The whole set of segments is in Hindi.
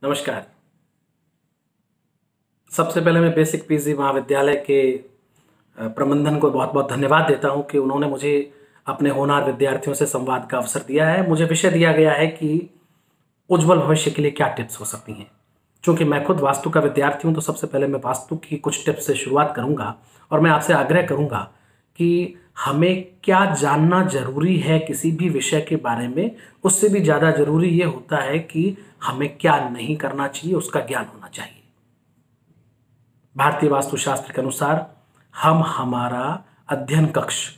नमस्कार। सबसे पहले मैं बेसिक पीजी महाविद्यालय के प्रबंधन को बहुत बहुत धन्यवाद देता हूं कि उन्होंने मुझे अपने होनहार विद्यार्थियों से संवाद का अवसर दिया है। मुझे विषय दिया गया है कि उज्जवल भविष्य के लिए क्या टिप्स हो सकती हैं। चूंकि मैं खुद वास्तु का विद्यार्थी हूं तो सबसे पहले मैं वास्तु की कुछ टिप्स से शुरुआत करूंगा और मैं आपसे आग्रह करूंगा कि हमें क्या जानना जरूरी है किसी भी विषय के बारे में। उससे भी ज़्यादा जरूरी ये होता है कि हमें क्या नहीं करना चाहिए, उसका ज्ञान होना चाहिए। भारतीय वास्तुशास्त्र के अनुसार हम हमारा अध्ययन कक्ष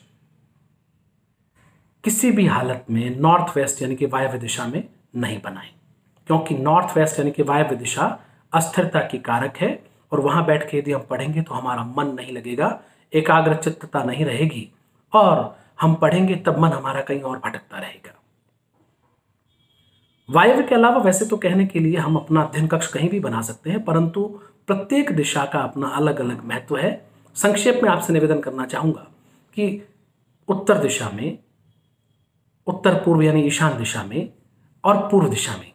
किसी भी हालत में नॉर्थ वेस्ट यानी कि वायव्य दिशा में नहीं बनाएं, क्योंकि नॉर्थ वेस्ट यानी कि वायव्य दिशा अस्थिरता की कारक है और वहां बैठ के यदि हम पढ़ेंगे तो हमारा मन नहीं लगेगा, एकाग्रचित्तता नहीं रहेगी और हम पढ़ेंगे तब मन हमारा कहीं और भटकता रहेगा। वायव्य के अलावा वैसे तो कहने के लिए हम अपना अध्ययन कक्ष कहीं भी बना सकते हैं, परंतु प्रत्येक दिशा का अपना अलग अलग महत्व है। संक्षेप में आपसे निवेदन करना चाहूंगा कि उत्तर दिशा में, उत्तर पूर्व यानी ईशान दिशा में और पूर्व दिशा में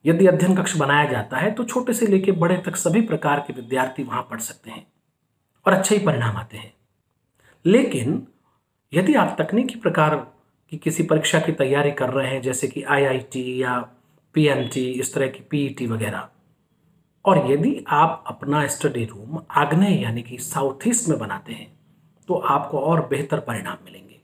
यदि अध्ययन कक्ष बनाया जाता है तो छोटे से लेकर बड़े तक सभी प्रकार के विद्यार्थी वहां पढ़ सकते हैं और अच्छे ही परिणाम आते हैं। लेकिन यदि आप तकनीकी प्रकार की किसी परीक्षा की तैयारी कर रहे हैं, जैसे कि आईआईटी या पीएमटी, इस तरह की पीईटी वगैरह, और यदि आप अपना स्टडी रूम आग्नेय यानी कि साउथ ईस्ट में बनाते हैं तो आपको और बेहतर परिणाम मिलेंगे।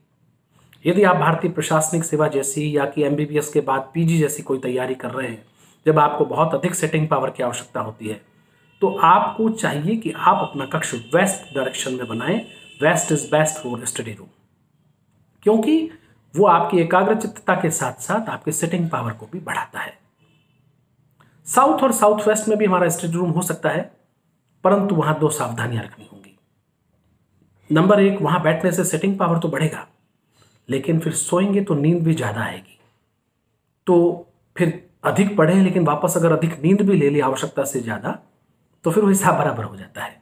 यदि आप भारतीय प्रशासनिक सेवा जैसी या कि एमबीबीएस के बाद पीजी जैसी कोई तैयारी कर रहे हैं, जब आपको बहुत अधिक सेटिंग पावर की आवश्यकता होती है, तो आपको चाहिए कि आप अपना कक्ष वेस्ट डायरेक्शन में बनाएं। West is best for study room, क्योंकि वो आपकी एकाग्रचित्तता के साथ साथ आपके सेटिंग पावर को भी बढ़ाता है। साउथ और साउथ वेस्ट में भी हमारा स्टडी रूम हो सकता है, परंतु वहां दो सावधानियां रखनी होंगी। नंबर एक, वहां बैठने से सेटिंग पावर तो बढ़ेगा, लेकिन फिर सोएंगे तो नींद भी ज्यादा आएगी। तो फिर अधिक पढ़े लेकिन वापस अगर अधिक नींद भी ले ली आवश्यकता से ज्यादा, तो फिर वो हिसाब बराबर हो जाता है।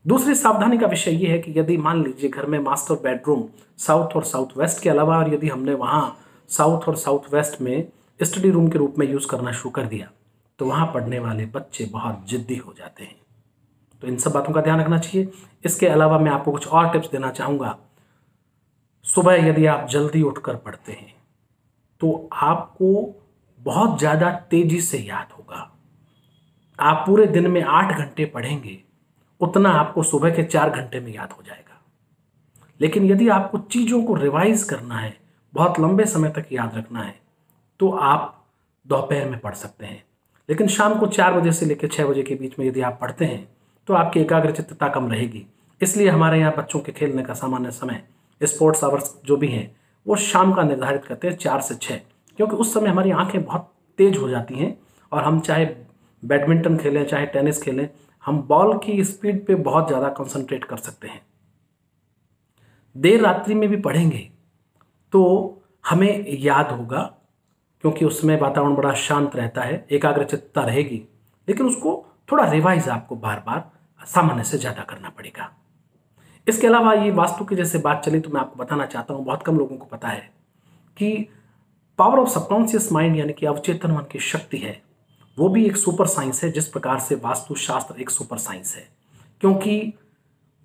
दूसरी सावधानी का विषय यह है कि यदि मान लीजिए घर में मास्टर बेडरूम साउथ और साउथ वेस्ट के अलावा और यदि हमने वहां साउथ और साउथ वेस्ट में स्टडी रूम के रूप में यूज करना शुरू कर दिया तो वहां पढ़ने वाले बच्चे बहुत जिद्दी हो जाते हैं। तो इन सब बातों का ध्यान रखना चाहिए। इसके अलावा मैं आपको कुछ और टिप्स देना चाहूंगा। सुबह यदि आप जल्दी उठकर पढ़ते हैं तो आपको बहुत ज्यादा तेजी से याद होगा। आप पूरे दिन में 8 घंटे पढ़ेंगे, उतना आपको सुबह के 4 घंटे में याद हो जाएगा। लेकिन यदि आपको चीजों को रिवाइज करना है, बहुत लंबे समय तक याद रखना है, तो आप दोपहर में पढ़ सकते हैं। लेकिन शाम को 4 बजे से लेकर 6 बजे के बीच में यदि आप पढ़ते हैं तो आपकी एकाग्रचित्तता कम रहेगी। इसलिए हमारे यहाँ बच्चों के खेलने का सामान्य समय, स्पोर्ट्स आवर्स जो भी हैं, वो शाम का निर्धारित करते हैं 4 से 6, क्योंकि उस समय हमारी आंखें बहुत तेज हो जाती हैं और हम चाहे बैडमिंटन खेलें चाहे टेनिस खेलें, हम बॉल की स्पीड पे बहुत ज़्यादा कंसंट्रेट कर सकते हैं। देर रात्रि में भी पढ़ेंगे तो हमें याद होगा, क्योंकि उसमें वातावरण बड़ा शांत रहता है, एकाग्रचित्तता रहेगी, लेकिन उसको थोड़ा रिवाइज आपको बार बार सामान्य से ज़्यादा करना पड़ेगा। इसके अलावा ये वास्तु की जैसे बात चली तो मैं आपको बताना चाहता हूँ, बहुत कम लोगों को पता है कि पावर ऑफ सबकॉन्शियस माइंड यानी कि अवचेतन मन की शक्ति है, वो भी एक सुपर साइंस है। जिस प्रकार से वास्तुशास्त्र एक सुपर साइंस है, क्योंकि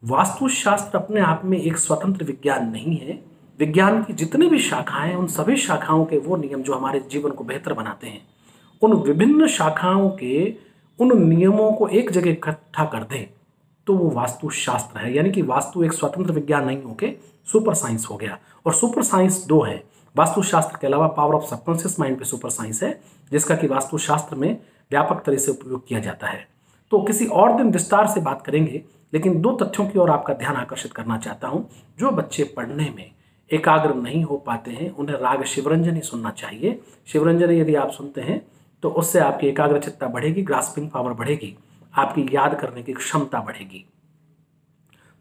वास्तुशास्त्र अपने आप में एक स्वतंत्र विज्ञान नहीं है। विज्ञान की जितनी भी शाखाएं हैं, उन सभी शाखाओं के वो नियम जो हमारे जीवन को बेहतर बनाते हैं, उन विभिन्न शाखाओं के उन नियमों को एक जगह इकट्ठा कर दें तो वो वास्तुशास्त्र है। यानी कि वास्तु एक स्वतंत्र विज्ञान नहीं होके सुपर साइंस हो गया। और सुपर साइंस दो है, वास्तुशास्त्र के अलावा पावर ऑफ सबकॉन्शियस माइंड पे सुपर साइंस है, जिसका कि वास्तुशास्त्र में व्यापक तरह से उपयोग किया जाता है। तो किसी और दिन विस्तार से बात करेंगे, लेकिन 2 तथ्यों की ओर आपका ध्यान आकर्षित करना चाहता हूं। जो बच्चे पढ़ने में एकाग्र नहीं हो पाते हैं, उन्हें राग शिवरंजनी सुनना चाहिए। शिवरंजनी यदि आप सुनते हैं तो उससे आपकी एकाग्रचित्तता बढ़ेगी, ग्रास्पिंग पावर बढ़ेगी, आपकी याद करने की क्षमता बढ़ेगी।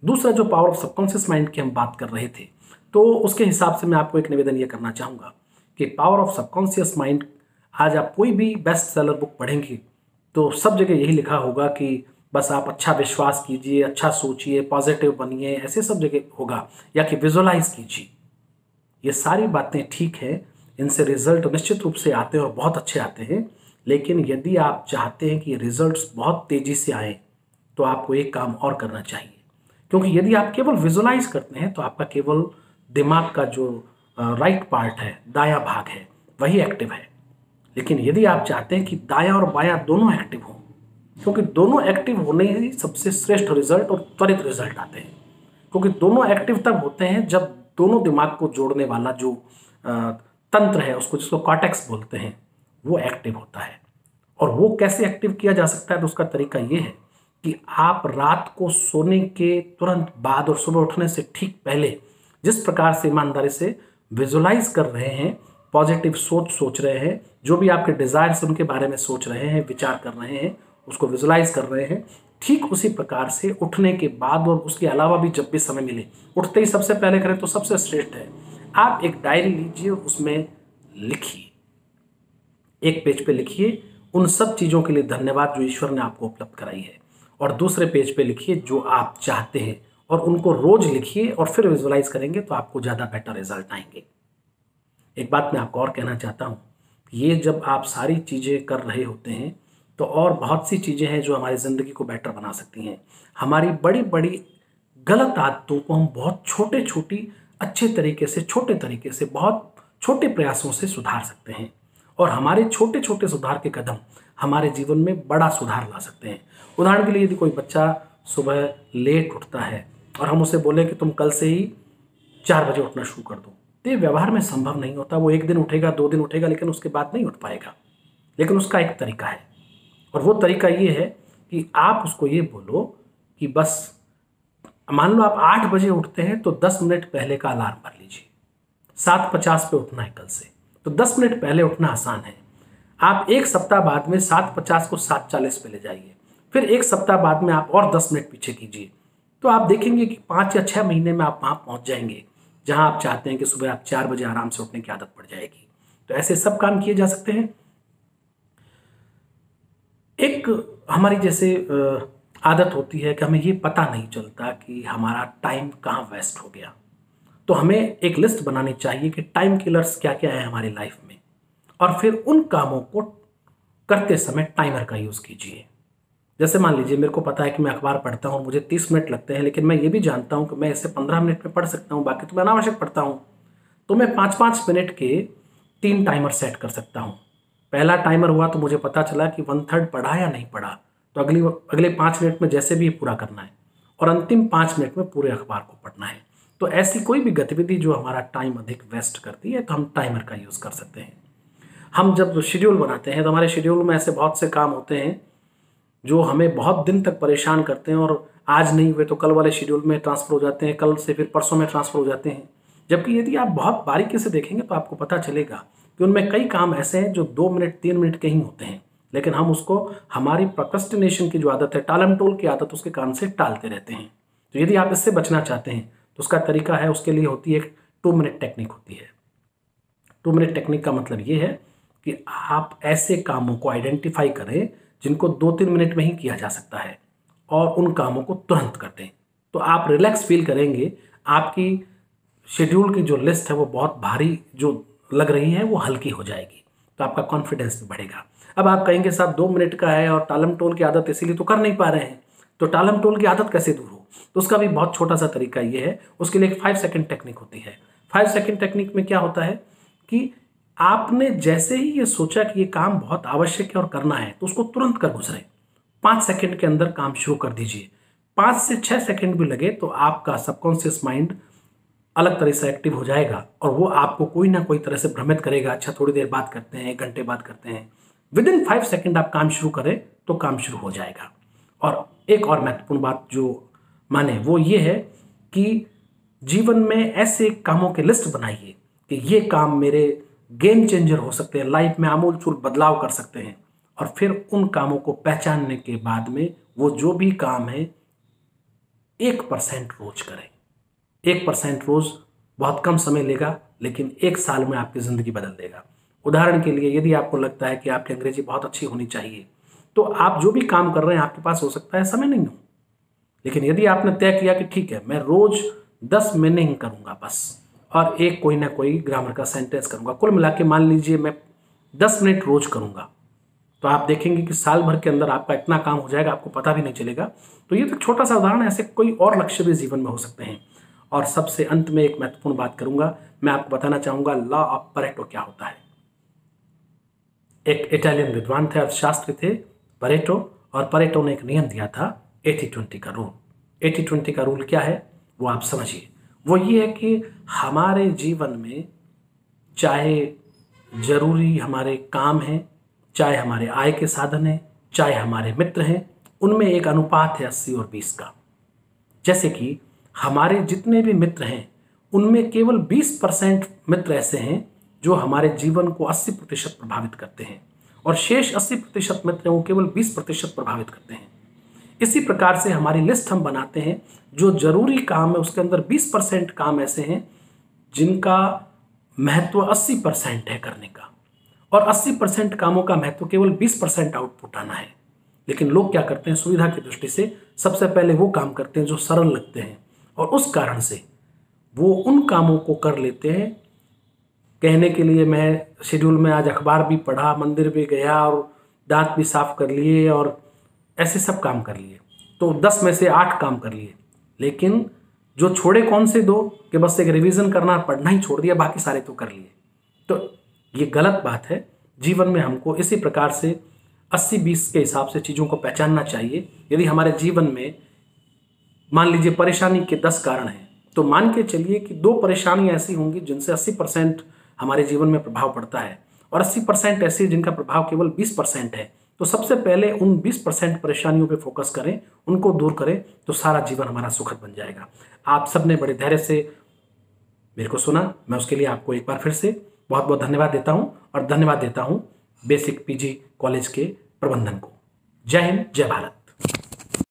दूसरा, जो पावर ऑफ सबकॉन्शियस माइंड की हम बात कर रहे थे, तो उसके हिसाब से मैं आपको एक निवेदन ये करना चाहूँगा कि पावर ऑफ सबकॉन्शियस माइंड, आज आप कोई भी बेस्ट सेलर बुक पढ़ेंगे तो सब जगह यही लिखा होगा कि बस आप अच्छा विश्वास कीजिए, अच्छा सोचिए, पॉजिटिव बनिए, ऐसे सब जगह होगा, या कि विजुअलाइज कीजिए। ये सारी बातें ठीक है, इनसे रिजल्ट निश्चित रूप से आते हैं और बहुत अच्छे आते हैं, लेकिन यदि आप चाहते हैं कि रिजल्ट्स बहुत तेज़ी से आए तो आपको एक काम और करना चाहिए, क्योंकि यदि आप केवल विजुलाइज करते हैं तो आपका केवल दिमाग का जो राइट पार्ट है, दायां भाग है, वही एक्टिव है। लेकिन यदि आप चाहते हैं कि दायां और बायां दोनों एक्टिव हों, क्योंकि दोनों एक्टिव होने ही सबसे श्रेष्ठ रिजल्ट और त्वरित रिजल्ट आते हैं, क्योंकि दोनों एक्टिव तब होते हैं जब दोनों दिमाग को जोड़ने वाला जो तंत्र है, उसको जिसको कॉर्टेक्स बोलते हैं, वो एक्टिव होता है। और वो कैसे एक्टिव किया जा सकता है, तो उसका तरीका ये है कि आप रात को सोने के तुरंत बाद और सुबह उठने से ठीक पहले जिस प्रकार से ईमानदारी से विजुलाइज कर रहे हैं, पॉजिटिव सोच रहे हैं, जो भी आपके डिजायर्स उनके बारे में सोच रहे हैं, विचार कर रहे हैं, उसको विजुलाइज कर रहे हैं, ठीक उसी प्रकार से उठने के बाद और उसके अलावा भी जब भी समय मिले, उठते ही सबसे पहले करें तो सबसे श्रेष्ठ है। आप एक डायरी लीजिए, उसमें लिखिए, एक पेज पे लिखिए उन सब चीज़ों के लिए धन्यवाद जो ईश्वर ने आपको उपलब्ध कराई है, और दूसरे पेज पे लिखिए जो आप चाहते हैं, और उनको रोज लिखिए और फिर विजुलाइज करेंगे तो आपको ज़्यादा बेटर रिजल्ट आएंगे। एक बात मैं आपको और कहना चाहता हूँ, ये जब आप सारी चीज़ें कर रहे होते हैं तो और बहुत सी चीज़ें हैं जो हमारी ज़िंदगी को बेटर बना सकती हैं। हमारी बड़ी बड़ी गलत आदतों को हम बहुत अच्छे तरीके से, छोटे तरीके से, बहुत छोटे प्रयासों से सुधार सकते हैं, और हमारे छोटे छोटे सुधार के कदम हमारे जीवन में बड़ा सुधार ला सकते हैं। उदाहरण के लिए, यदि कोई बच्चा सुबह लेट उठता है और हम उसे बोले कि तुम कल से ही 4 बजे उठना शुरू कर दो, तो ये व्यवहार में संभव नहीं होता। वो एक दिन उठेगा, 2 दिन उठेगा, लेकिन उसके बाद नहीं उठ पाएगा। लेकिन उसका एक तरीका है, और वो तरीका ये है कि आप उसको ये बोलो कि बस मान लो आप 8 बजे उठते हैं तो 10 मिनट पहले का अलार्म भर लीजिए। 7:50 पे उठना है कल से, तो 10 मिनट पहले उठना आसान है। आप एक सप्ताह बाद में 7:50 को 7:40 पे ले जाइए, फिर एक सप्ताह बाद में आप और 10 मिनट पीछे कीजिए, तो आप देखेंगे कि 5 या 6 महीने में आप वहाँ पहुँच जाएंगे जहाँ आप चाहते हैं कि सुबह आप 4 बजे आराम से उठने की आदत पड़ जाएगी। तो ऐसे सब काम किए जा सकते हैं। एक हमारी जैसे आदत होती है कि हमें ये पता नहीं चलता कि हमारा टाइम कहाँ वेस्ट हो गया, तो हमें एक लिस्ट बनानी चाहिए कि टाइम किलर्स क्या क्या है हमारी लाइफ में, और फिर उन कामों को करते समय टाइमर का यूज़ कीजिए। जैसे मान लीजिए, मेरे को पता है कि मैं अखबार पढ़ता हूँ, मुझे 30 मिनट लगते हैं, लेकिन मैं ये भी जानता हूँ कि मैं इसे 15 मिनट में पढ़ सकता हूँ, बाकी तो मैं अनावश्यक पढ़ता हूँ। तो मैं 5-5 मिनट के 3 टाइमर सेट कर सकता हूँ। पहला टाइमर हुआ तो मुझे पता चला कि 1/3 पढ़ा या नहीं पढ़ा, तो अगले 5 मिनट में जैसे भी पूरा करना है, और अंतिम 5 मिनट में पूरे अखबार को पढ़ना है। तो ऐसी कोई भी गतिविधि जो हमारा टाइम अधिक वेस्ट करती है, तो हम टाइमर का यूज़ कर सकते हैं। हम जब शेड्यूल बनाते हैं तो हमारे शेड्यूल में ऐसे बहुत से काम होते हैं जो हमें बहुत दिन तक परेशान करते हैं, और आज नहीं हुए तो कल वाले शेड्यूल में ट्रांसफ़र हो जाते हैं, कल से फिर परसों में ट्रांसफ़र हो जाते हैं। जबकि यदि आप बहुत बारीकी से देखेंगे तो आपको पता चलेगा कि उनमें कई काम ऐसे हैं जो 2 मिनट 3 मिनट के ही होते हैं, लेकिन हम उसको हमारी प्रोक्रेस्टिनेशन की जो आदत है, टालमटोल की आदत, उसके कारण से टालते रहते हैं। तो यदि आप इससे बचना चाहते हैं तो उसका तरीका है, उसके लिए होती है एक 2 मिनट टेक्निक होती है। 2 मिनट टेक्निक का मतलब ये है कि आप ऐसे कामों को आइडेंटिफाई करें जिनको 2-3 मिनट में ही किया जा सकता है, और उन कामों को तुरंत कर दें। तो आप रिलैक्स फील करेंगे, आपकी शेड्यूल की जो लिस्ट है वो बहुत भारी जो लग रही है वो हल्की हो जाएगी, तो आपका कॉन्फिडेंस भी बढ़ेगा। अब आप कहेंगे साहब 2 मिनट का है और टालम टोल की आदत इसीलिए तो कर नहीं पा रहे हैं, तो टालम टोल की आदत कैसे दूर हो? तो उसका भी बहुत छोटा सा तरीका ये है, उसके लिए एक 5 सेकंड टेक्निक होती है। 5 सेकंड टेक्निक में क्या होता है कि आपने जैसे ही ये सोचा कि ये काम बहुत आवश्यक है और करना है, तो उसको तुरंत कर गुजरे। 5 सेकंड के अंदर काम शुरू कर दीजिए। 5 से 6 सेकंड भी लगे तो आपका सबकॉन्शियस माइंड अलग तरह से एक्टिव हो जाएगा, और वो आपको कोई ना कोई तरह से भ्रमित करेगा, अच्छा थोड़ी देर बात करते हैं, 1 घंटे बात करते हैं। विदिन 5 सेकंड आप काम शुरू करें तो काम शुरू हो जाएगा। और एक और महत्वपूर्ण बात जो माने वो ये है कि जीवन में ऐसे कामों की लिस्ट बनाइए कि ये काम मेरे गेम चेंजर हो सकते हैं, लाइफ में आमूल चूल बदलाव कर सकते हैं। और फिर उन कामों को पहचानने के बाद में वो जो भी काम है 1% रोज करें। 1% रोज बहुत कम समय लेगा, लेकिन 1 साल में आपकी ज़िंदगी बदल देगा। उदाहरण के लिए, यदि आपको लगता है कि आपकी अंग्रेजी बहुत अच्छी होनी चाहिए, तो आप जो भी काम कर रहे हैं आपके पास हो सकता है समय नहीं हो, लेकिन यदि आपने तय किया कि ठीक है मैं रोज 10 मीनिंग करूंगा बस, और एक कोई ना कोई ग्रामर का सेंटेंस करूंगा, कुल मिला के मान लीजिए मैं 10 मिनट रोज करूंगा, तो आप देखेंगे कि साल भर के अंदर आपका इतना काम हो जाएगा, आपको पता भी नहीं चलेगा। तो ये तो छोटा सा उदाहरण है, ऐसे कोई और लक्ष्य भी जीवन में हो सकते हैं। और सबसे अंत में एक महत्वपूर्ण बात करूंगा, मैं आपको बताना चाहूंगा लॉ ऑफ परेटो क्या होता है। एक इटालियन विद्वान थे, अर्थशास्त्री थे परेटो, और परेटो ने एक नियम दिया था 80-20 का रूल। 80-20 का रूल क्या है वो आप समझिए। वो ये है कि हमारे जीवन में चाहे जरूरी हमारे काम हैं, चाहे हमारे आय के साधन हैं, चाहे हमारे मित्र हैं, उनमें एक अनुपात है 80 और 20 का। जैसे कि हमारे जितने भी मित्र हैं उनमें केवल 20% मित्र ऐसे हैं जो हमारे जीवन को 80% प्रभावित करते हैं, और शेष 80% मित्र हैं वो केवल 20% प्रभावित करते हैं। इसी प्रकार से हमारी लिस्ट हम बनाते हैं, जो जरूरी काम है उसके अंदर 20% काम ऐसे हैं जिनका महत्व 80% है करने का, और 80% कामों का महत्व केवल 20% आउटपुट आना है। लेकिन लोग क्या करते हैं, सुविधा की दृष्टि से सबसे पहले वो काम करते हैं जो सरल लगते हैं, और उस कारण से वो उन कामों को कर लेते हैं। कहने के लिए मैं शेड्यूल में आज अखबार भी पढ़ा, मंदिर भी गया, और दांत भी साफ कर लिए, और ऐसे सब काम कर लिए, तो 10 में से 8 काम कर लिए। लेकिन जो छोड़े कौन से 2 कि बस एक रिवीजन करना, पढ़ना ही छोड़ दिया, बाकी सारे तो कर लिए। तो ये गलत बात है। जीवन में हमको इसी प्रकार से 80-20 के हिसाब से चीज़ों को पहचानना चाहिए। यदि हमारे जीवन में मान लीजिए परेशानी के 10 कारण हैं, तो मान के चलिए कि 2 परेशानियां ऐसी होंगी जिनसे 80% हमारे जीवन में प्रभाव पड़ता है, और 80% ऐसी जिनका प्रभाव केवल 20% है। तो सबसे पहले उन 20% परेशानियों पे फोकस करें, उनको दूर करें, तो सारा जीवन हमारा सुखद बन जाएगा। आप सबने बड़े धैर्य से मेरे को सुना, मैं उसके लिए आपको एक बार फिर से बहुत बहुत धन्यवाद देता हूं, और धन्यवाद देता हूं बेसिक पीजी कॉलेज के प्रबंधन को। जय हिंद, जय भारत।